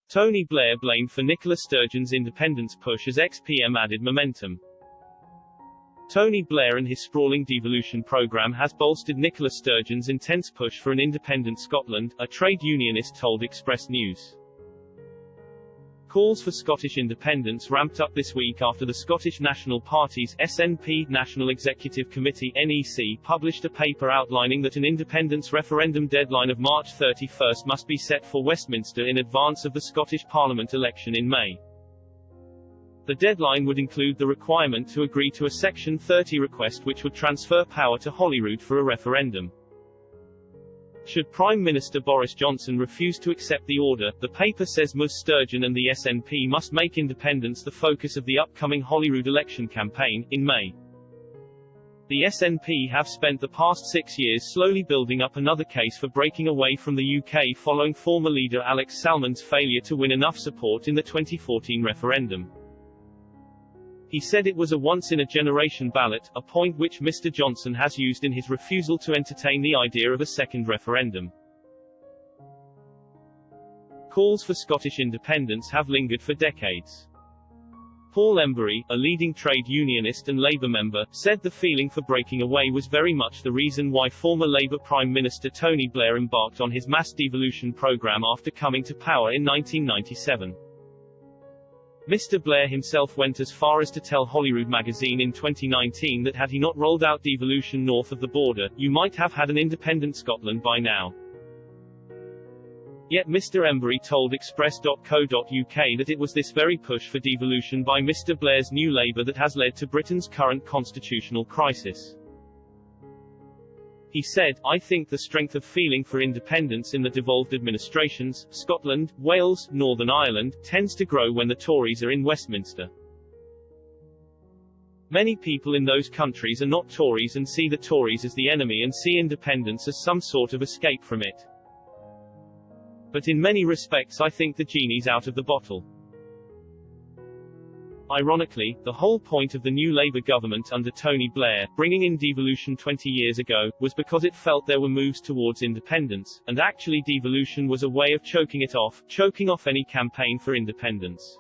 Tony Blair blamed for Nicola Sturgeon's independence push as ex-PM added momentum. Tony Blair and his sprawling devolution program has bolstered Nicola Sturgeon's intense push for an independent Scotland, a trade unionist told Express News. Calls for Scottish independence ramped up this week after the Scottish National Party's SNP National Executive Committee (NEC) published a paper outlining that an independence referendum deadline of March 31 must be set for Westminster in advance of the Scottish Parliament election in May. The deadline would include the requirement to agree to a Section 30 request which would transfer power to Holyrood for a referendum. Should Prime Minister Boris Johnson refuse to accept the order, the paper says Ms Sturgeon and the SNP must make independence the focus of the upcoming Holyrood election campaign, in May. The SNP have spent the past 6 years slowly building up another case for breaking away from the UK following former leader Alex Salmond's failure to win enough support in the 2014 referendum. He said it was a once-in-a-generation ballot, a point which Mr. Johnson has used in his refusal to entertain the idea of a second referendum. Calls for Scottish independence have lingered for decades. Paul Embury, a leading trade unionist and Labour member, said the feeling for breaking away was very much the reason why former Labour Prime Minister Tony Blair embarked on his mass devolution programme after coming to power in 1997. Mr. Blair himself went as far as to tell Holyrood magazine in 2019 that had he not rolled out devolution north of the border, you might have had an independent Scotland by now. Yet Mr. Embury told Express.co.uk that it was this very push for devolution by Mr. Blair's New Labour that has led to Britain's current constitutional crisis. He said, I think the strength of feeling for independence in the devolved administrations, Scotland, Wales, Northern Ireland, tends to grow when the Tories are in Westminster. Many people in those countries are not Tories and see the Tories as the enemy and see independence as some sort of escape from it. But in many respects I think the genie's out of the bottle. Ironically, the whole point of the new Labour government under Tony Blair, bringing in devolution 20 years ago, was because it felt there were moves towards independence, and actually devolution was a way of choking it off, choking off any campaign for independence.